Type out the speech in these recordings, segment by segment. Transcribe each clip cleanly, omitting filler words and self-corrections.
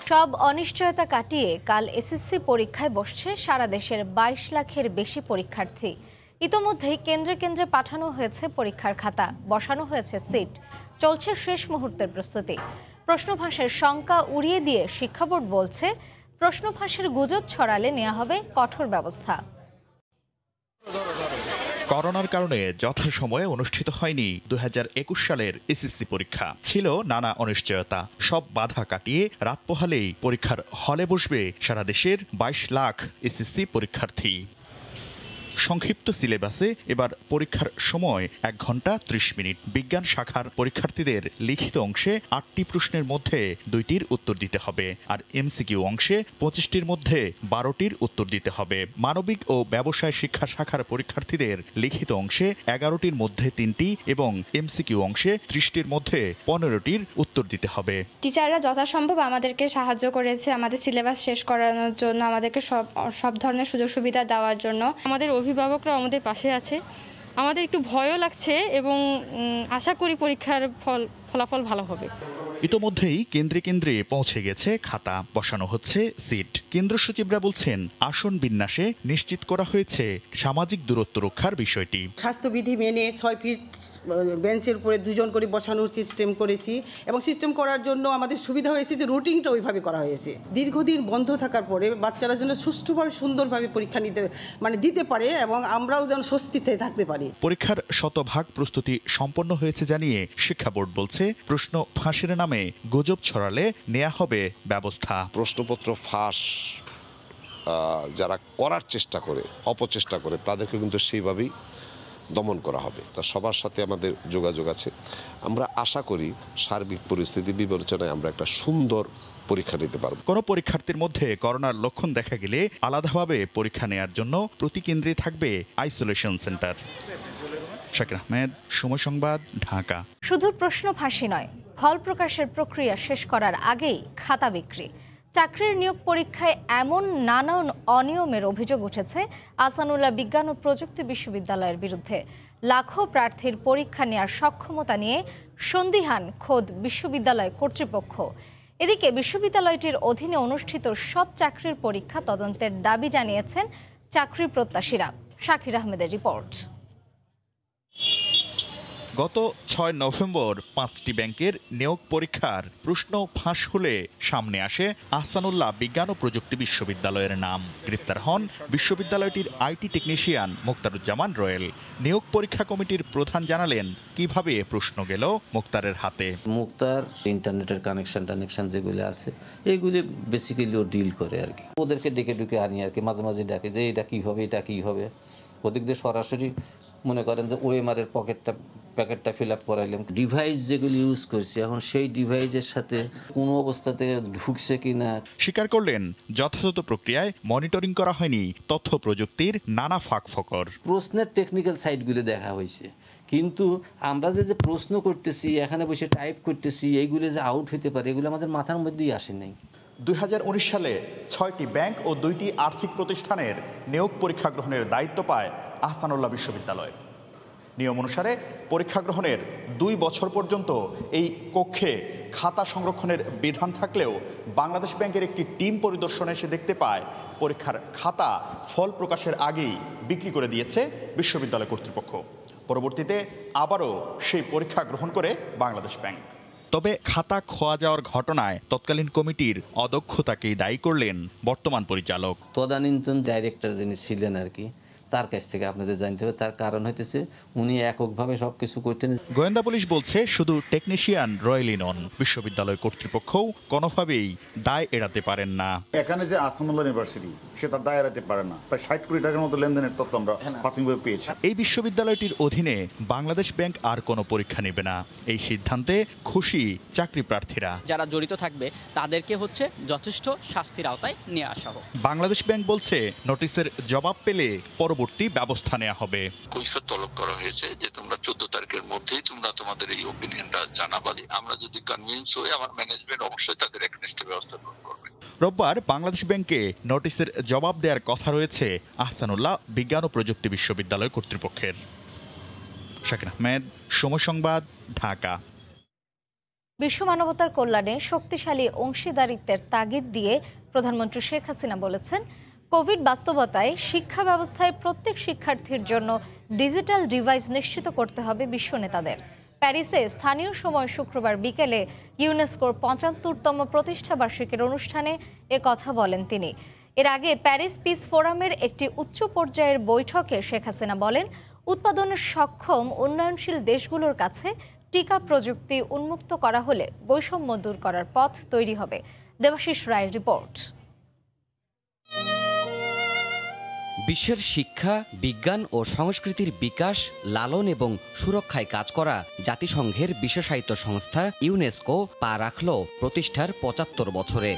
সব অনিশ্চয়তা কাটিয়ে কাল এসএসসি পরীক্ষায় বসছে সারা দেশের ২২ লাখের বেশি পরীক্ষার্থী। ইতোমধ্যেই কেন্দ্রে কেন্দ্রে পাঠানো হয়েছে পরীক্ষার খাতা, বসানো হয়েছে সিট, চলছে শেষ মুহূর্তের প্রস্তুতি। প্রশ্ন ফাঁসের শঙ্কা উড়িয়ে দিয়ে শিক্ষা বোর্ড বলছে, প্রশ্ন ফাঁসের গুজব ছড়ালে নেওয়া হবে কঠোর ব্যবস্থা। করোনার কারণে যথাসময়ে অনুষ্ঠিত হয়নি ২০২১ সালের এসএসসি পরীক্ষা। ছিল নানা অনিশ্চয়তা। সব বাধা কাটিয়ে রাত পোহালেই পরীক্ষার হলে বসবে সারা দেশের ২২ লাখ এসএসসি পরীক্ষার্থী। সংক্ষিপ্ত সিলেবাসে এবার পরীক্ষার সময় ১ ঘন্টা ৩০ মিনিট। বিজ্ঞান শাখার পরীক্ষার্থীদের লিখিত অংশে ৮টি প্রশ্নের মধ্যে ২টির উত্তর দিতে হবে, আর এমসিকিউ অংশে ২৫টির মধ্যে ১২টির উত্তর দিতে হবে। মানবিক ও ব্যবসায় শিক্ষা শাখার পরীক্ষার্থীদের লিখিত অংশে ১১টির মধ্যে ৩টি এবং এমসিকিউ অংশে ৩০টির মধ্যে ১৫টির উত্তর দিতে হবে। টিচাররা যথাসম্ভব আমাদেরকে সাহায্য করেছে, আমাদের সিলেবাস শেষ করানোর জন্য, আমাদেরকে সব ধরনের সুযোগ সুবিধা দেওয়ার জন্য। আমাদের অভিভাবকরা আমাদের পাশে আছে। আমাদের একটু ভয়ও লাগছে এবং আশা করি পরীক্ষার ফলাফল ভালো হবে। ইতোমধ্যেই কেন্দ্রে কেন্দ্রে পৌঁছে গেছে খাতা, বসানো হচ্ছে সিট। কেন্দ্র সচিবরা বলছেন, আসন বিন্যাসে নিশ্চিত করা হয়েছে সামাজিক দূরত্ব রক্ষার বিষয়টি। স্বাস্থ্যবিধি মেনে ৬ ফিট বেঞ্চের উপরে ২ জন করে বসানোর সিস্টেম করেছি, এবং সিস্টেম করার জন্য আমাদের সুবিধা হয়েছে যে রুটিনটা ওইভাবে করা হয়েছে। দীর্ঘদিন বন্ধ থাকার পরে বাচ্চারা যেন সুষ্ঠুভাবে সুন্দরভাবে পরীক্ষা দিতে পারে এবং আমরাও যেন স্বস্তিতে থাকতে পারি। পরীক্ষার শতভাগ প্রস্তুতি সম্পন্ন হয়েছে জানিয়ে শিক্ষা বোর্ড বলছে, প্রশ্ন ফাঁসের নামে গুজব ছড়ালে নেওয়া হবে ব্যবস্থা। প্রশ্নপত্র ফাঁস যারা করার চেষ্টা করে, অপচেষ্টা করে, তাদেরকে কিন্তু সেইভাবেই দমন করা হবে। তা সবার সাথে আমাদের যোগাযোগ আছে। আমরা আশা করি সার্বিক পরিস্থিতি বিবেচনায় আমরা একটা সুন্দর পরীক্ষা নিতে পারব। কোনো পরীক্ষার্থীর মধ্যে করোনার লক্ষণ দেখা গেলে আলাদাভাবে পরীক্ষা নেওয়ার জন্য প্রতি কেন্দ্রে থাকবে আইসোলেশন সেন্টার। শাকির আহমেদ, সময় সংবাদ, ঢাকা। শুধু প্রশ্ন ফাঁসি নয়, ফল প্রকাশের প্রক্রিয়া শেষ করার আগেই খাতা বিক্রি। চাকরির নিয়োগ পরীক্ষায় এমন নানা অনিয়মের অভিযোগ উঠেছে আহসানুল্লাহ বিজ্ঞান ও প্রযুক্তি বিশ্ববিদ্যালয়ের বিরুদ্ধে। লাখো প্রার্থীর পরীক্ষা নেওয়ার সক্ষমতা নিয়ে সন্দিহান খোদ বিশ্ববিদ্যালয় কর্তৃপক্ষ। এদিকে বিশ্ববিদ্যালয়টির অধীনে অনুষ্ঠিত সব চাকরির পরীক্ষা তদন্তের দাবি জানিয়েছেন চাকরি প্রত্যাশীরা। শাকির আহমেদের রিপোর্ট। গত ৬ নভেম্বর ৫টি ব্যাংকের নিয়োগ পরীক্ষার প্রশ্ন ফাঁস হলে সামনে আসে আহসানুল্লাহ বিজ্ঞান ও প্রযুক্তি বিশ্ববিদ্যালয়ের নাম। গ্রেপ্তার হন বিশ্ববিদ্যালয়টির আইটি টেকনিশিয়ান মুক্তারুজ্জামান রয়েল। নিয়োগ পরীক্ষা কমিটির প্রধান জানালেন কিভাবে প্রশ্ন গেল মুক্তারের হাতে। মুক্তার ইন্টারনেটের কানেকশন যেগুলো আছে এইগুলি বেসিক্যালি ও ডিল করে আর কি। ওদেরকে ডেকে আনি আর কি, মাঝে মাঝে ডাকে যে এটা কী হবে। ওদিক দিয়ে সরাসরি মনে করেন যে ওএমআর এর প্যাকেটটা ফিল আপ করাইলাম। ডিভাইস যেগুলি ইউজ করছি এখন সেই ডিভাইসের সাথে কোনো অবস্থাতে ঢুকছে কিনা স্বীকার করলেন, যথাযথ প্রক্রিয়ায় মনিটরিং করা হয়নি তথ্য প্রযুক্তির নানা ফাঁক-ফোকর। প্রশ্নের টেকনিক্যাল সাইডগুলি দেখা হয়েছে, কিন্তু আমরা যে প্রশ্ন করতেছি, এখানে বসে টাইপ করতেছি, এইগুলো যে আউট হইতে পারে এগুলো আমাদের মাথার মধ্যেই আসে নাই। ২০১৯ সালে ৬টি ব্যাংক ও ২টি আর্থিক প্রতিষ্ঠানের নিয়োগ পরীক্ষা গ্রহণের দায়িত্ব পায় আহসানুল্লাহ বিশ্ববিদ্যালয়। নিয়ম অনুসারে পরীক্ষা গ্রহণের ২ বছর পর্যন্ত এই কক্ষে খাতা সংরক্ষণের বিধান থাকলেও বাংলাদেশ ব্যাংকের একটি টিম পরিদর্শনে এসে দেখতে পায় পরীক্ষার খাতা ফল প্রকাশের আগেই বিক্রি করে দিয়েছে বিশ্ববিদ্যালয় কর্তৃপক্ষ। পরবর্তীতে আবারও সেই পরীক্ষা গ্রহণ করে বাংলাদেশ ব্যাংক। তবে খাতা খোয়া যাওয়ার ঘটনায় তৎকালীন কমিটির অদক্ষতাকেই দায়ী করলেন বর্তমান পরিচালক। তদানীন্তন ডাইরেক্টর যিনি ছিলেন আর কি, তার কাছ থেকে আপনাদের জানতে হবে। তার কারণ হইতেছে উনি এককভাবে সবকিছু করতেন। গোয়েন্দা পুলিশ বলছে, শুধু টেকনিশিয়ান রয়েলই নন, বিশ্ববিদ্যালয় কর্তৃপক্ষও কোনোভাবেই দায় এড়াতে পারেন না। এখানে যে আহসানুল্লাহ ইউনিভার্সিটি, সেটা দায় এড়াতে পারে না। প্রায় ৬০ কোটি টাকার মতো লেনদেনের তথ্য আমরা প্রাথমিকভাবে পেয়েছি। এই বিশ্ববিদ্যালয়টির অধীনে বাংলাদেশ ব্যাংক আর কোনো পরীক্ষা নেবে না। এই সিদ্ধান্তে খুশি চাকরি প্রার্থীরা। যারা জড়িত থাকবে তাদেরকে যথেষ্ট শাস্তির আওতায় নিয়ে আসা হোক। বাংলাদেশ ব্যাংক বলছে, নোটিশের জবাব পেলে পরবর্তী ব্যবস্থা নেওয়া হবে। কৈফিয়ত তলব করা হয়েছে যে তোমরা 14 তারিখের মধ্যেই তোমরা তোমাদের এই ওপিনিয়নটা জানাবালি। আমরা যদি কনভিন্স হই, আমার ম্যানেজমেন্ট অবশ্যই তাদের একনিষ্ঠ ব্যবস্থা গ্রহণ করবে। রোববার বাংলাদেশ ব্যাংকে নোটিশের জবাব দেওয়ার কথা রয়েছে আহসানুল্লাহ বিজ্ঞান ও প্রযুক্তি বিশ্ববিদ্যালয় কর্তৃপক্ষের। শাকির আহমেদ, সময় সংবাদ, ঢাকা। বিশ্ব মানবতার কল্যাণে শক্তিশালী অংশীদারিত্বের তাগিদ দিয়ে প্রধানমন্ত্রী শেখ হাসিনা বলেছেন, কোভিড বাস্তবতায় শিক্ষা ব্যবস্থায় প্রত্যেক শিক্ষার্থীর জন্য ডিজিটাল ডিভাইস নিশ্চিত করতে হবে বিশ্ব নেতাদের। প্যারিসে স্থানীয় সময় শুক্রবার বিকেলে ইউনেস্কোর ৭৫তম প্রতিষ্ঠাবার্ষিকীর অনুষ্ঠানে কথা বলেন তিনি। এর আগে প্যারিস পিস ফোরামের একটি উচ্চ পর্যায়ের বৈঠকে শেখ হাসিনা বলেন, উৎপাদনে সক্ষম উন্নয়নশীল দেশগুলোর কাছে টিকা প্রযুক্তি উন্মুক্ত করা হলে বৈষম্য দূর করার পথ তৈরি হবে। দেবাশিস রায়ের রিপোর্ট। বিশ্বের শিক্ষা, বিজ্ঞান ও সংস্কৃতির বিকাশ, লালন এবং সুরক্ষায় কাজ করা জাতিসংঘের বিশেষায়িত সংস্থা ইউনেস্কো পা রাখল প্রতিষ্ঠার ৭৫ বছরে।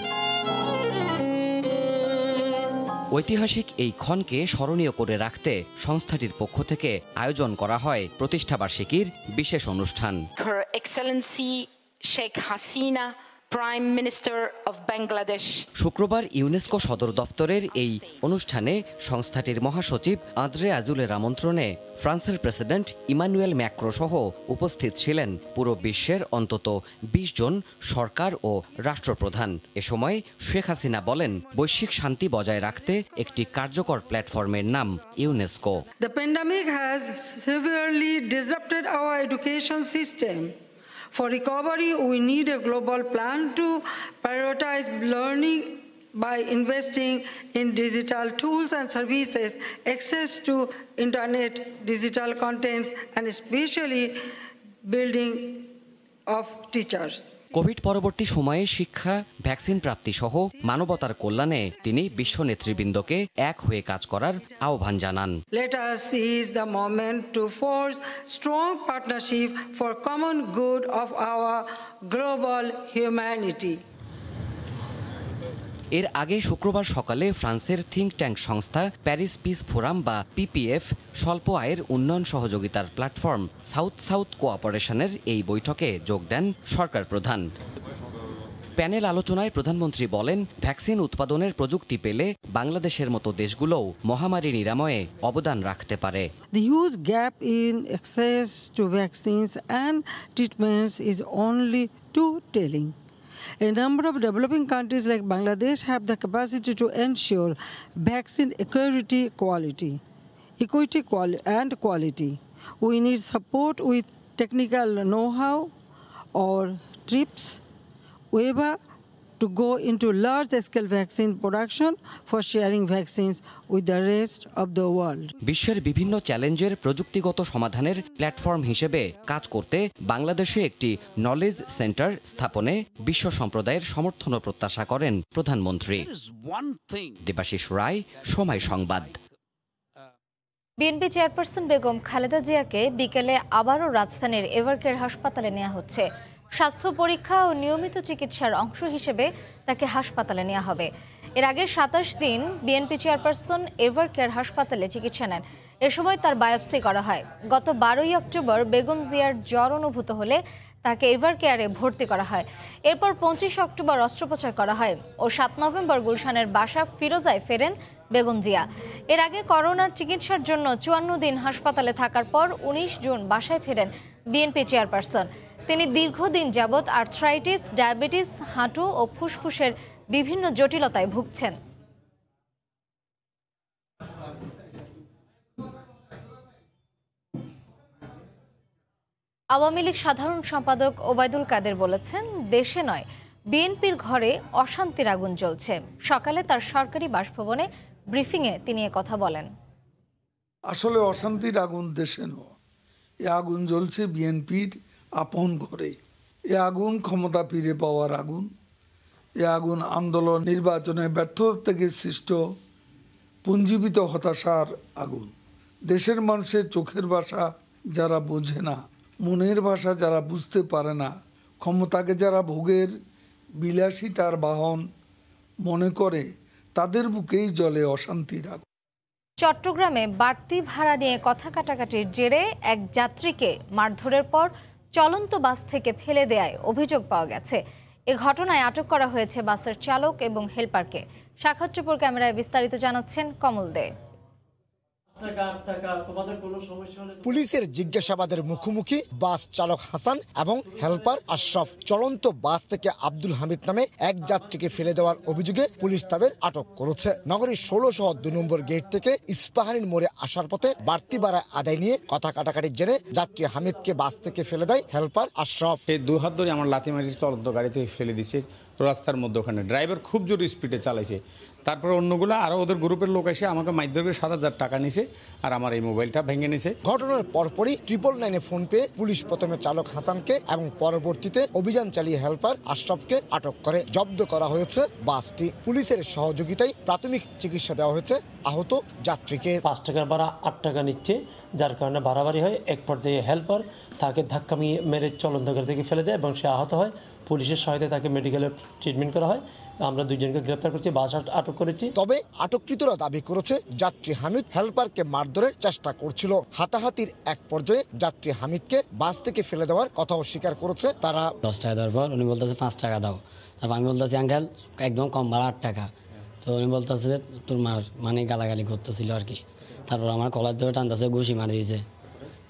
ঐতিহাসিক এই ক্ষণকে স্মরণীয় করে রাখতে সংস্থাটির পক্ষ থেকে আয়োজন করা হয় প্রতিষ্ঠাবার্ষিকীর বিশেষ অনুষ্ঠান। Her Excellency Sheikh Hasina, Prime Minister of Bangladesh. শুক্রবার ইউনেস্কো সদর দপ্তরের এই অনুষ্ঠানে সংস্থাটির মহাসচিব আঁদ্রে আজুলের আমন্ত্রণে ফ্রান্সের প্রেসিডেন্ট ইমানুয়েল ম্যাক্রো সহ উপস্থিত ছিলেন পুরো বিশ্বের অন্তত ২০ জন সরকার ও রাষ্ট্রপ্রধান। এ সময় শেখ হাসিনা বলেন, বৈশ্বিক শান্তি বজায় রাখতে একটি কার্যকর প্ল্যাটফর্মের নাম UNESCO. The pandemic has severely disrupted our education system. For recovery, we need a global plan to prioritize learning by investing in digital tools and services, access to internet, digital contents, and especially building of teachers. Covid পরবর্তী সময়ে শিক্ষা, vaccine প্রাপ্তি সহ মানবতার কল্যাণে তিনি বিশ্ব নেতৃবৃন্দকে এক হয়ে কাজ করার আহ্বান জানান। Let us seize the moment to forge strong partnership for common good of our global humanity. এর আগে শুক্রবার সকালে ফ্রান্সের থিঙ্ক ট্যাঙ্ক সংস্থা প্যারিস পিস ফোরাম বা পিপিএফ স্বল্প আয়ের উন্নয়ন সহযোগিতার প্ল্যাটফর্ম সাউথ সাউথ কোঅপারেশনের এই বৈঠকে যোগ দেন সরকার প্রধান। প্যানেল আলোচনায় প্রধানমন্ত্রী বলেন, ভ্যাকসিন উৎপাদনের প্রযুক্তি পেলে বাংলাদেশের মতো দেশগুলোও মহামারী নিরাময়ে অবদান রাখতে পারে। The huge gap in access to vaccines and treatments is only too telling. A number of developing countries like Bangladesh have the capacity to ensure vaccine equity and quality. We need support with technical know-how or TRIPS waiver to go into large-scale vaccine production for sharing vaccines with the rest of the world. বিশ্বের বিভিন্ন চ্যালেঞ্জের প্রযুক্তিগত সমাধানের platform হিসেবে কাজ করতে বাংলাদেশে একটি নলেজ সেন্টার স্থাপনে বিশ্ব সম্প্রদায়ের সমর্থন প্রত্যাশা করেন প্রধানমন্ত্রী। দেবাশিস রায়, সময় সংবাদ। বিএনপি চেয়ারপারসন বেগম খালেদা জিয়াকে বিকেলে আবারও রাজধানীর এভারকেয়ার হাসপাতালে নেওয়া হচ্ছে। স্বাস্থ্য পরীক্ষা ও নিয়মিত চিকিৎসার অংশ হিসেবে তাকে হাসপাতালে নেওয়া হবে। এর আগে ২৭ দিন বিএনপি চেয়ারপারসন এভারকেয়ার হাসপাতালে চিকিৎসা নেন। এ সময় তার বায়োপসি করা হয়। গত ১২ই অক্টোবর বেগম জিয়ার জ্বর অনুভূত হলে তাকে এভারকেয়ারে ভর্তি করা হয়। এরপর ২৫ অক্টোবর অস্ত্রোপচার করা হয় ও ৭ নভেম্বর গুলশানের বাসা ফিরোজায় ফেরেন বেগম জিয়া। এর আগে করোনার চিকিৎসার জন্য ৫৪ দিন হাসপাতালে থাকার পর ১৯ জুন বাসায় ফেরেন বিএনপি চেয়ারপারসন। তিনি দীর্ঘদিন যাবৎ আর্থ্রাইটিস, ডায়াবেটিস, হাঁটু ও ফুসফুসের বিভিন্ন জটিলতায় ভুগছেন। আওয়ামী লীগ সাধারণ সম্পাদক ওবায়দুল কাদের বলেছেন, দেশে নয় বিএনপির ঘরে অশান্তির আগুন জ্বলছে। সকালে তার সরকারি বাসভবনে ব্রিফিংয়ে তিনি কথা বলেন। আসলে অশান্তির আগুন দেশে নয়, এ আগুন জ্বলছে বিএনপির আপন ঘরে। এ আগুন ক্ষমতা ফিরে পাওয়ার আগুন। এ আগুন আন্দোলন, নির্বাচনে ব্যর্থতা থেকে সৃষ্ট পুঞ্জীবিত হতাশার আগুন। দেশের মানুষের চোখের ভাষা যারা বোঝে না, মনের ভাষা যারা বুঝতে পারে না, ক্ষমতাকে যারা ভোগের বিলাসিতার বাহন মনে করে, তাদের বুকেই জ্বলে অশান্তির আগুন। চট্টগ্রামে বাড়তি ভাড়া নিয়ে কথা কাটাকাটির জেরে এক যাত্রীকে মারধরের পর চলন্ত বাস থেকে ফেলে দেয়ায় অভিযোগ পাওয়া গেছে। এ ঘটনায় আটক করা হয়েছে বাসের চালক এবং হেলপারকে। সাক্ষাৎপুর ক্যামেরায় বিস্তারিত জানাচ্ছেন কমল দে। পুলিশের জিজ্ঞাসাবাদের মুখোমুখি বাস চালক হাসান এবং হেল্পার আশরাফ। চলন্ত বাস থেকে আব্দুল হামিদ নামে এক যাত্রীকে ফেলে দেওয়ার অভিযোগে পুলিশ তাদের আটক করেছে। নগরীর 16 2 নম্বর গেট থেকে ইস্পাহানির মোড়ে আসার পথে বাড়তি ভাড়া আদায় নিয়ে কথা কাটাকাটির জেরে যাত্রী হামিদকে বাস থেকে ফেলে দেয় হেল্পার আশরাফ। এই 2 হাত ধরে আমার লাথি মারি চলন্ত গাড়িতে ফেলে দিছে রাস্তার মধ্যে। ওখানে ড্রাইভার খুব জোরে স্পিডে চালাইছে। তারপর অন্যগুলো আরো ওদের গ্রুপের লোক এসে আমাকে মাইর 7,000 টাকা নিছে আর আমার এই মোবাইলটা ভেঙে নিছে। ঘটনার পরপরই 999 ফোন পেয়ে পুলিশ প্রথমে চালক হাসানকে এবং পরবর্তীতে অভিযান চালিয়ে হেল্পার আশরাফকে আটক করে। জব্দ করা হয়েছে বাসটি। পুলিশের সহযোগিতায় প্রাথমিক চিকিৎসা দেওয়া হয়েছে আহত যাত্রীকে। 5 টাকার ভাড়া 8 টাকা নিচ্ছে, যার কারণে বাড়াবাড়ি হয়। এক পর্যায়ে হেল্পার তাকে ধাক্কা মেরে চলন্ত গাড়ি থেকে ফেলে দেয় এবং সে আহত হয়। পুলিশের সহায়তায় তাকে মেডিকেলে ট্রিটমেন্ট করা হয়। আমরা দুইজনকে গ্রেপ্তার করছি, বাস আটক করেছি। তবে আটককৃতরা দাবি করেছে যাত্রী হামিদ হেল্পারকে মারধরের চেষ্টা করছিল। হাতাহাতির এক পর্যায়ে যাত্রী হামিদকে বাস থেকে ফেলে দেওয়ার কথাও স্বীকার করেছে তারা। 10 টাকা দেওয়ার পর উনি বলতেছে 5 টাকা দাও। তারপর আমি বলতেছি আঙ্কেল একদম কম ভাড়া 8 টাকা। তো উনি বলতেছে তোর মানে গালাগালি করতেছিল আর কি। তারপর আমার কলার ধরে টানতেছে, ঘুষি মারি দিয়েছে।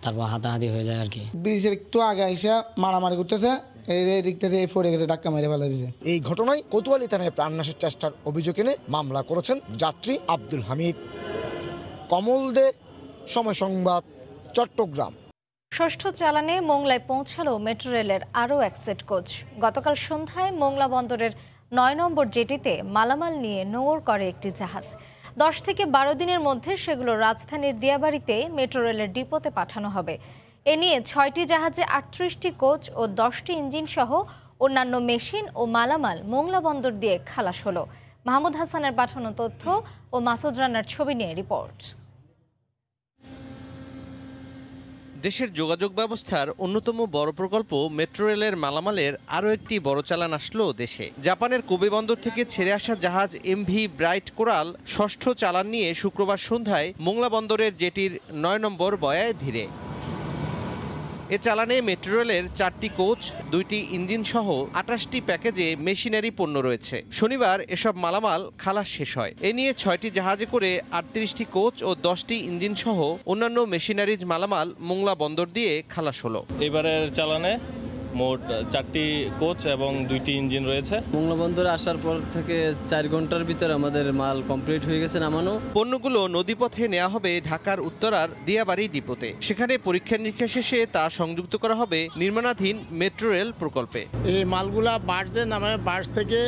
তারপর হাতাহাতি হয়ে যায় আর কি। ব্রিজের একটু আগে এসে মারামারি করতেছে, এই ঘটনায় কোতোয়ালি থানায় প্রাণনাশের চেষ্টার অভিযোগ এনে মামলা করেছেন যাত্রী আব্দুল হামিদ। কমল দে, সময় সংবাদ, চট্টগ্রাম। ষষ্ঠ চালানে মোংলায় পৌঁছালো মেট্রো রেলের আরও এক সেট কোচ। গতকাল সন্ধ্যায় মোংলা বন্দরের 9 নম্বর জেটিতে মালামাল নিয়ে নোঙর করে একটি জাহাজ। 10 থেকে 12 দিনের মধ্যে সেগুলো রাজধানীর দিয়াবাড়িতে মেট্রো রেলের ডিপোতে পাঠানো হবে। এ নিয়ে 6টি জাহাজে 38টি কোচ ও 10টি ইঞ্জিন সহ অন্যান্য মেশিন ও মালামাল মোংলা বন্দর দিয়ে খালাস হলো। মাহমুদ হাসানের পাঠানো তথ্য ও মাসুদ রানার ছবি নিয়ে রিপোর্ট। দেশের যোগাযোগ ব্যবস্থার অন্যতম বড় প্রকল্প মেট্রো রেলের মালামালের আরও একটি বড় চালান আসলো দেশে। জাপানের কোবে বন্দর থেকে ছেড়ে আসা জাহাজ এমভি ব্রাইট কোরাল ষষ্ঠ চালান নিয়ে শুক্রবার সন্ধ্যায় মোংলা বন্দরের জেটির 9 নম্বর বয়ায় ভিড়ে। এ চালানে মেট্রো রেলের 4টি কোচ, 2টি ইঞ্জিন সহ 28টি প্যাকেজে মেশিনারি পণ্য রয়েছে। শনিবার এসব মালামাল খালাস শেষ হয়। এ নিয়ে 6টি জাহাজে করে 38টি কোচ ও 10টি ইঞ্জিন সহ অন্যান্য মেশিনারিজ মালামাল মোংলা বন্দর দিয়ে খালাস হলো। এবারের চালানে মোট 4টি কোচ এবং 2টি ইঞ্জিন রয়েছে। মোংলা বন্দরে আসার পর থেকে 4 ঘন্টার ভিতরে আমাদের মাল কমপ্লিট হয়ে গেছে নামানো। পণ্যগুলো নদীপথে নেওয়া হবে ঢাকার উত্তরার দিয়াবাড়ি ডিপোতে। সেখানে পরীক্ষা নিরীক্ষা শেষে তা সংযুক্ত করা হবে নির্মাণাধীন মেট্রো রেল প্রকল্পে। এই মালগুলা বার্জে নামে, বার্জ থেকে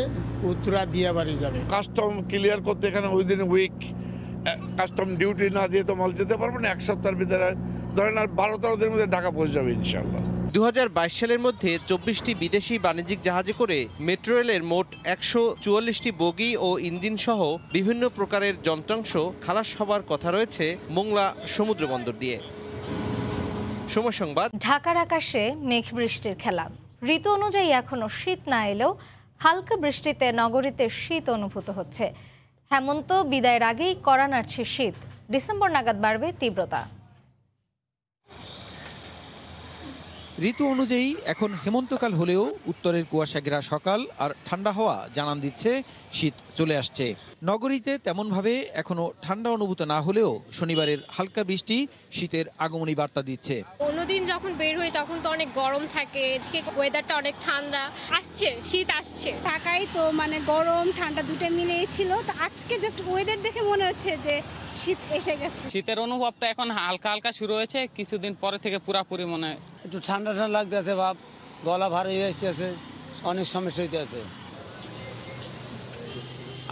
উত্তরা দিয়াবাড়ি যাবে। কাস্টম ক্লিয়ার করতে এখানে উইদিন উইক কাস্টম ডিউটি না দিয়ে তো মাল যেতে পারবো না। 1 সপ্তাহের ভিতরে ধরেন আর 12-13 দিনের মধ্যে ঢাকা পৌঁছে যাবে ইনশাআল্লাহ। 2022 সালের মধ্যে 24টি বিদেশি বাণিজ্যিক জাহাজে করে মেট্রো রেলের মোট 144টি বগি ও ইঞ্জিন সহ বিভিন্ন প্রকারের যন্ত্রাংশ খালাস হবার কথা রয়েছে মোংলা সমুদ্র বন্দর দিয়ে। সময় সংবাদ। ঢাকার আকাশে মেঘ বৃষ্টির খেলা। ঋতু অনুযায়ী এখনো শীত না এলেও হালকা বৃষ্টিতে নগরীতে শীত অনুভূত হচ্ছে। হেমন্ত বিদায়ের আগেই কড়া নাড়ছে শীত। ডিসেম্বর নাগাদ বাড়বে তীব্রতা। ঋতু অনুযায়ী এখন হেমন্তকাল হলেও উত্তরের কুয়াশা ঘেরা সকাল আর ঠান্ডা হাওয়া জানান দিচ্ছে শীত চলে আসছে। নগরীতে তেমনভাবে এখনো ঠান্ডা অনুভূত না হলেও শনিবারের হালকা বৃষ্টি শীতের আগমনী বার্তা দিচ্ছে। অন্যদিন যখন বের হই তখন তো অনেক গরম থাকে, আজকে ওয়েদারটা অনেক ঠান্ডা আসছে, শীত আসছে। ঢাকায় তো মানে গরম ঠান্ডা দুটো মিলেই ছিল, তো আজকে জাস্ট ওয়েদার দেখে মনে হচ্ছে যে শীত এসে গেছে। শীতের অনুভবটা এখন হালকা হালকা শুরু হয়েছে, কিছুদিন পরে থেকে পুরাপুরি মনে হয় একটু ঠান্ডা ঠান্ডা লাগতেছে, ভাব গলা ভারী হয়ে আসতেছে, অনেক সমস্যা হইতেছে।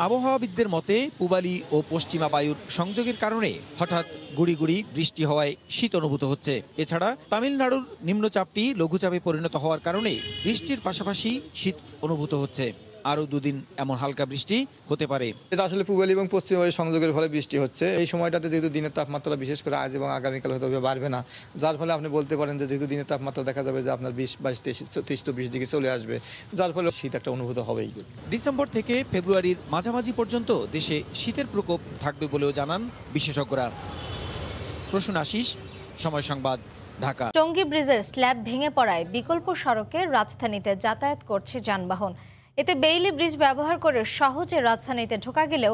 আবহাওয়াবিদদের মতে পূবালি ও পশ্চিমা বায়ুর সংযোগের কারণে হঠাৎ গুড়ি গুড়ি বৃষ্টি হওয়ায় শীত অনুভূত হচ্ছে। এছাড়া তামিলনাড়ুর নিম্নচাপটি লঘুচাপে পরিণত হওয়ার কারণে বৃষ্টির পাশাপাশি শীত অনুভূত হচ্ছে। আরও 2 দিন এমন হালকা বৃষ্টি হতে পারে। এটা আসলে পূবালি এবং পশ্চিম বায়ু সংযোগের ফলে বৃষ্টি হচ্ছে। এই সময়টাতে যেহেতু দিনের তাপমাত্রা বিশেষ করে আজ এবং আগামীকাল হয়তো বাড়বে না, যার ফলে আপনি বলতে পারেন যে যেহেতু দিনের তাপমাত্রা দেখা যাবে যে আপনার 20, 22, 23, 24 দিকে চলে আসবে, যার ফলে শীত একটা অনুভূত হবেই। ডিসেম্বর থেকে ফেব্রুয়ারির মাঝামাঝি পর্যন্ত দেশে শীতের প্রকোপ থাকবে বলেও জানান বিশেষজ্ঞরা। প্রসূন আশিস, সময় সংবাদ, ঢাকা। টঙ্গী ব্রিজের স্ল্যাব ভেঙে পড়ায় বিকল্প সড়কে রাজধানীতে যাতায়াত করছে যানবাহন। এতে বেইলি ব্রিজ ব্যবহার করে সহজে রাজধানীতে ঢোকা গেলেও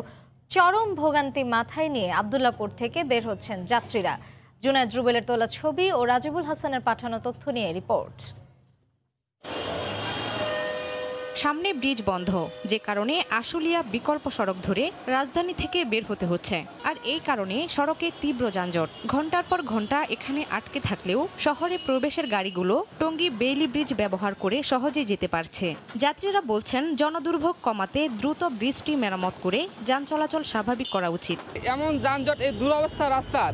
চরম ভোগান্তি মাথায় নিয়ে আব্দুল্লাহপুর থেকে বের হচ্ছেন যাত্রীরা। জুনায়েদ রুবেলের তোলা ছবি ও রাজিবুল হাসানের পাঠানো তথ্য নিয়ে রিপোর্ট। সামনে ব্রিজ বন্ধ, যে কারণে আশুলিয়া বিকল্প সড়ক ধরে রাজধানী থেকে বের হতে হচ্ছে। আর এই কারণে সড়কে তীব্র যানজট। ঘন্টার পর ঘন্টা এখানে আটকে থাকলেও শহরে প্রবেশের গাড়িগুলো টঙ্গী বেইলি ব্রিজ ব্যবহার করে সহজে যেতে পারছে। যাত্রীরা বলছেন জনদুর্ভোগ কমাতে দ্রুত ব্রিজটি মেরামত করে যান চলাচল স্বাভাবিক করা উচিত। এমন যানজট, এই দুরবস্থা রাস্তার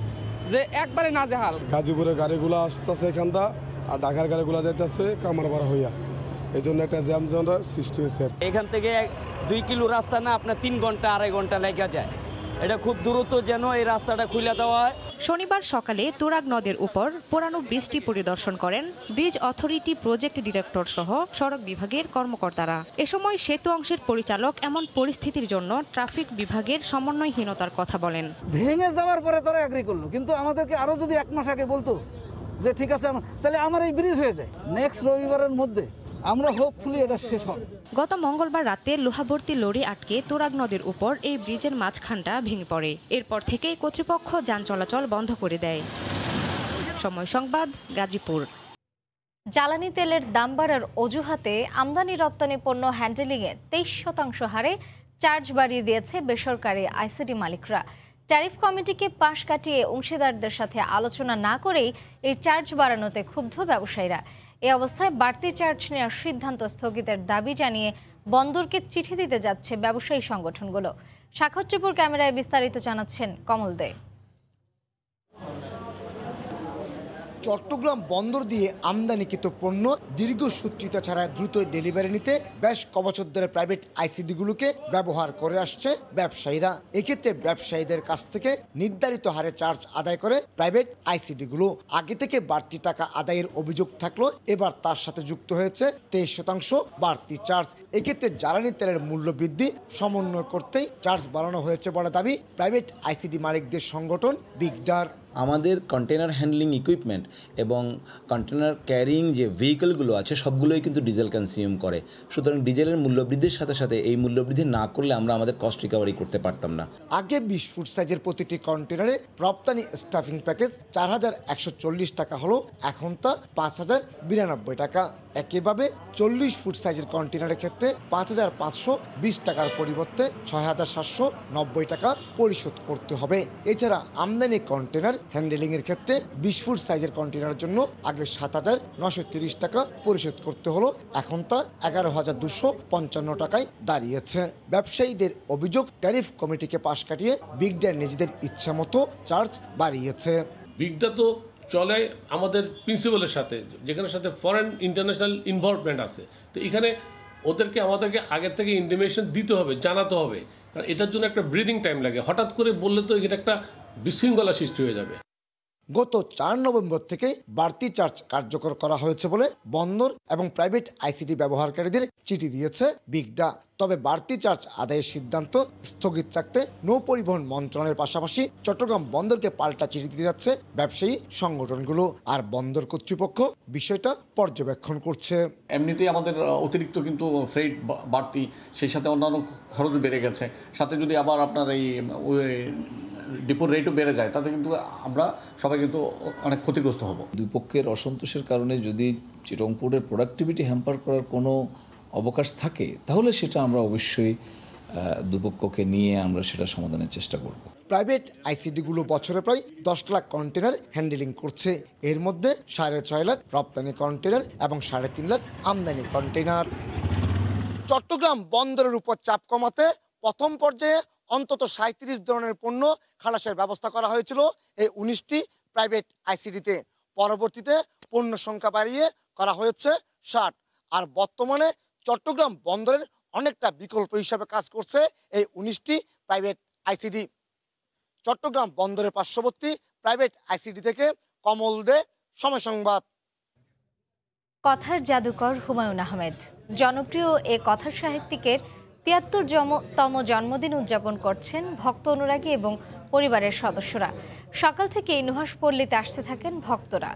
যে একবারে নাজেহাল। গাজীপুরের গাড়িগুলো আসতেছে এখানটা, আর ঢাকার গাড়িগুলো যাইতেছে কামারপাড়া হইয়া, এই জন্য একটা জ্যাম সৃষ্টি হয়েছে। এখান থেকে 2 কিলো রাস্তা না আপনার 3 ঘন্টা 2.5 ঘন্টা লেগে যায়। এটা খুব দ্রুত যেন এই রাস্তাটা খুলে দেওয়া হয়। শনিবার সকালে তুরাগ নদের উপর পুরানো ব্রিজটি পরিদর্শন করেন ব্রিজ অথরিটি প্রজেক্ট ডিরেক্টর সহ সড়ক বিভাগের কর্মকর্তারা। এ সময় সেতু অংশের পরিচালক এমন পরিস্থিতির জন্য ট্রাফিক বিভাগের সমন্বয়হীনতার কথা বলেন। ভেঙে যাওয়ার পরে তারা এগ্রি করলো, কিন্তু আমাদেরকে আরো যদি 1 মাস আগে বলতো যে ঠিক আছে তাহলে আমার এই ব্রিজ হয়ে যায় নেক্সট রবিবারের মধ্যে, আমরা হোপফুলি এটা শেষ হবে। গত মঙ্গলবার রাতে লোহাভর্তি লরি আটকে তুরাগ নদীর উপর এই ব্রিজের মাঝখানটা ভেঙে পড়ে। এরপর থেকে কর্তৃপক্ষ যান চলাচল বন্ধ করে দেয়। সময় সংবাদ, গাজীপুর। জ্বালানি তেলের দাম বাড়ার অজুহাতে আমদানি রপ্তানি পণ্য হ্যান্ডেলিংয়ে 23% হারে চার্জ বাড়িয়ে দিয়েছে বেসরকারি আইসিডি মালিকরা। ট্যারিফ কমিটিকে পাশ কাটিয়ে অংশীদারদের সাথে আলোচনা না করেই এই চার্জ বাড়ানোতে ক্ষুব্ধ ব্যবসায়ীরা। এই অবস্থায় বাড়তি চার্জ নেওয়ার সিদ্ধান্ত স্থগিতের দাবি জানিয়ে বন্দরকে চিঠি দিতে যাচ্ছে ব্যবসায়ী সংগঠনগুলো। সাক্ষাৎপুর ক্যামেরায় বিস্তারিত জানাচ্ছেন কমল দে। চট্টগ্রাম বন্দর দিয়ে আমদানিকৃত পণ্য দীর্ঘসূত্রিতা ছাড়া দ্রুত ডেলিভারি নিতে বেশ কবছর ধরে প্রাইভেট আইসিডিগুলোকে ব্যবহার করে আসছে ব্যবসায়ীরা। এক্ষেত্রে ব্যবসায়ীদের কাছ থেকে নির্ধারিত হারে চার্জ আদায় করে প্রাইভেট আইসিডিগুলো। আগে থেকে বাড়তি টাকা আদায়ের অভিযোগ থাকলো, এবার তার সাথে যুক্ত হয়েছে 23% বাড়তি চার্জ। এক্ষেত্রে জ্বালানি তেলের মূল্য বৃদ্ধি সমন্বয় করতেই চার্জ বাড়ানো হয়েছে বলে দাবি প্রাইভেট আইসিডি মালিকদের সংগঠন বিগডার। আমাদের কন্টেনার হ্যান্ডলিং ইকুইপমেন্ট এবং কন্টেনার ক্যারিং যে ভেহিকলগুলো আছে সবগুলোই কিন্তু ডিজেল কনজিউম করে। সুতরাং ডিজেলের মূল্যবৃদ্ধির সাথে সাথে এই মূল্যবৃদ্ধি না করলে আমরা আমাদের কস্ট রিকভারি করতে পারতাম না। আগে 20 ফুট সাইজের প্রতিটি কন্টেনারে রপ্তানি স্টাফিং প্যাকেজ 4140 টাকা হলো, এখন তা 5092 টাকা। একইভাবে 40 ফুট সাইজের কন্টেনারের ক্ষেত্রে 5520 টাকার পরিবর্তে 6790 টাকা পরিশোধ করতে হবে। এছাড়া আমদানি কন্টেনার হ্যান্ডেলিংয়ের ক্ষেত্রে 20 ফুট সাইজের কন্টেনারের জন্য আগে 7930 টাকা পরিশোধ করতে হলো, এখন তা 11255 টাকায় দাঁড়িয়েছে। ব্যবসায়ীদের অভিযোগ, ট্যারিফ কমিটিকে পাশ কাটিয়ে বিগডা নিজেদের ইচ্ছা মতো চার্জ বাড়িয়েছে। বিগডা তো চলে আমাদের প্রিন্সিপালের সাথে, যেখানে সাথে ফরেন ইন্টারন্যাশনাল ইনভলভমেন্ট আছে। তো এখানে আমাদেরকে আগের থেকে ইন্টিমেশন দিতে হবে, জানাতে হবে, কারণ এটার জন্য একটা ব্রিদিং টাইম লাগে। হঠাৎ করে বললে তো এটা একটা বিশৃঙ্খলা সৃষ্টি হয়ে যাবে। গত 4 নভেম্বর থেকে বাড়তি চার্জ কার্যকর করা হয়েছে বলে বন্দর এবং প্রাইভেট আইসিডি ব্যবহারকারীদের চিঠি দিয়েছে বিগডা। তবে বাড়তি চার্জ আদায়ের সিদ্ধান্ত স্থগিত রাখতে নৌ পরিবহন মন্ত্রণালয়ের পাশাপাশি চট্টগ্রাম বন্দরকে পাল্টা চিঠি দিতে যাচ্ছে ব্যবসায়ী সংগঠনগুলো। আর বন্দর কর্তৃপক্ষ বিষয়টা পর্যবেক্ষণ করছে। এমনিতেই আমাদের অতিরিক্ত কিন্তু ফ্রেট বাড়তি, সেই সাথে অন্যান্য খরচ বেড়ে গেছে, সাথে যদি আবার আপনার এই ডিপোর রেটও বেড়ে যায়, তাতে কিন্তু আমরা সবাই কিন্তু অনেক ক্ষতিগ্রস্ত হব। দুই পক্ষের অসন্তোষের কারণে যদি চিটং পোর্টের প্রোডাক্টিভিটি হ্যাম্পার করার কোনো অবকাশ থাকে, তাহলে সেটা আমরা অবশ্যই দুপক্ষকে নিয়ে আমরা সেটা সমাধানের চেষ্টা করব। প্রাইভেট আইসিডিগুলো বছরে প্রায় 10 লাখ কন্টেনার হ্যান্ডেলিং করছে। এর মধ্যে 6.5 লাখ রপ্তানি কন্টেনার এবং 3.5 লাখ আমদানি কন্টেনার। চট্টগ্রাম বন্দরের উপর চাপ কমাতে প্রথম পর্যায়ে অন্তত 37 ধরনের পণ্য খালাসের ব্যবস্থা করা হয়েছিল এই 19টি প্রাইভেট আইসিডিতে। পরবর্তীতে পণ্য সংখ্যা বাড়িয়ে করা হয়েছে 60। আর বর্তমানে চট্টগ্রাম বন্দরের অনেকটা বিকল্প হিসাবে কাজ করছে এই 19টি প্রাইভেট আইসিডি। চট্টগ্রাম বন্দরের পার্শ্ববর্তী প্রাইভেট আইসিডি থেকে কমল দে, সময় সংবাদ। কথার জাদুকর হুমায়ুন আহমেদ। জনপ্রিয় এ কথার সাহিত্যিকের 73তম জন্মদিন উদযাপন করছেন ভক্ত অনুরাগী এবং পরিবারের সদস্যরা। সকাল থেকে নুহাসপল্লীতে আসতে থাকেন ভক্তরা।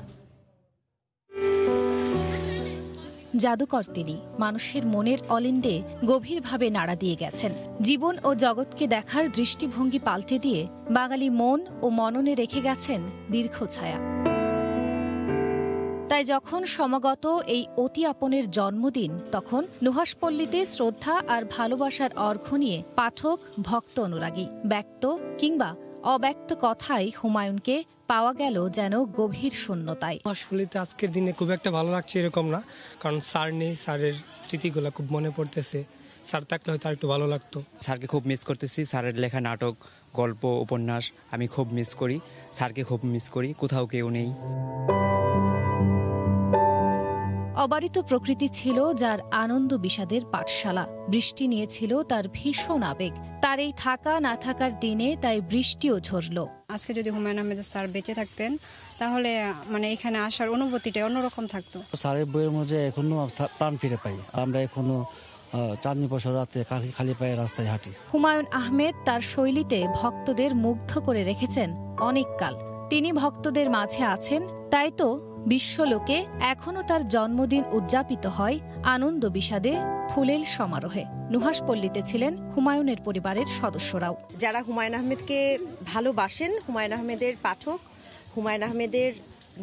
জাদুকর তিনি, মানুষের মনের অলিন্দে গভীরভাবে নাড়া দিয়ে গেছেন। জীবন ও জগৎকে দেখার দৃষ্টিভঙ্গি পাল্টে দিয়ে বাঙালি মন ও মননে রেখে গেছেন দীর্ঘ ছায়া। তাই যখন সমাগত এই অতি আপনের জন্মদিন, তখন নুহাশপল্লীতে শ্রদ্ধা আর ভালোবাসার অর্ঘ্য নিয়ে পাঠক, ভক্ত, অনুরাগী, ব্যক্ত কিংবা অব্যক্ত কথাই হুমায়ুনকে পাওয়া গেল যেন গভীর শূন্যতায়। নুহাশপল্লীতে আজকের দিনে খুব একটা ভালো লাগছে এরকম না, কারণ স্যার নেই, স্যারের স্মৃতিগুলো খুব মনে পড়তেছে। স্যার থাকলে হয়তো আর একটু ভালো লাগতো। স্যারকে খুব মিস করতেছি, স্যারের লেখা নাটক, গল্প, উপন্যাস আমি খুব মিস করি, স্যারকে খুব মিস করি, কোথাও কেউ নেই। অবারিত প্রকৃতি ছিল যার আনন্দ বিষাদের পাঠশালা, বৃষ্টি নিয়েছিল তার ভীষণ আবেগ। তার এই থাকা না থাকার দিনে তাই বৃষ্টিও ঝরল। আজকে যদি হুমায়ুন আহমেদ স্যার বেঁচে থাকতেন তাহলে এখানে আসার অনুভূতিটা অন্যরকম থাকতো। স্যারের বইয়ের মধ্যে এখনো প্রাণ ফিরে পাই। আমরা এখনো চাঁদনি বছর রাতে খালি পায়ে রাস্তায় হাঁটি। হুমায়ুন আহমেদ তার শৈলীতে ভক্তদের মুগ্ধ করে রেখেছেন অনেককাল। তিনি ভক্তদের মাঝে আছেন, তাই তো বিশ্বলোকে এখনো তার জন্মদিন উদযাপিত হয় আনন্দ বিষাদে ফুলেল সমারোহে। নুহাশপল্লীতে ছিলেন হুমায়ুনের পরিবারের সদস্যরাও। যারা হুমায়ুন আহমেদকে ভালোবাসেন, হুমায়ুন আহমেদের পাঠক, হুমায়ুন আহমেদের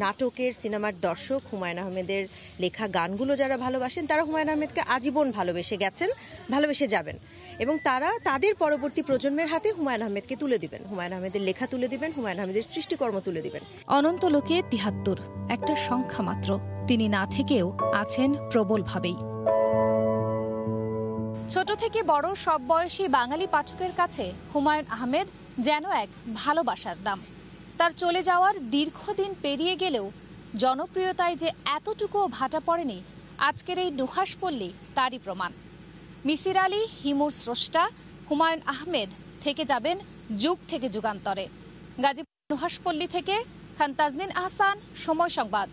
নাটকের, সিনেমার দর্শক, হুমায়ুন আহমেদের লেখা গানগুলো যারা ভালোবাসেন, তারা হুমায়ুন আহমেদকে আজীবন ভালোবেসে গেছেন, ভালোবেসে যাবেন, এবং তারা তাদের পরবর্তী প্রজন্মের হাতে হুমায়ুন আহমেদকে তুলে দিবেন, হুমায়ুন আহমেদের লেখা তুলে দিবেন, হুমায়ুন আহমেদের সৃষ্টিকর্ম তুলে দিবেন। অনন্ত লোকে ৭৩, একটা সংখ্যা মাত্র। তিনি না থেকেও আছেন প্রবলভাবেই। ছোট থেকে বড় সব বয়সী বাঙালি পাঠকের কাছে হুমায়ুন আহমেদ যেন এক ভালোবাসার নাম। তার চলে যাওয়ার দীর্ঘদিন পেরিয়ে গেলেও জনপ্রিয়তায় যে এতটুকুও ভাটা পড়েনি আজকের এই নুহাশপল্লী তারই প্রমাণ। মিসির আলী হিমুর স্রষ্টা হুমায়ুন আহমেদ থেকে যাবেন যুগ থেকে যুগান্তরে। গাজীপুর নুহাশপল্লী থেকে খান তাজনীন আহসান, সময় সংবাদ।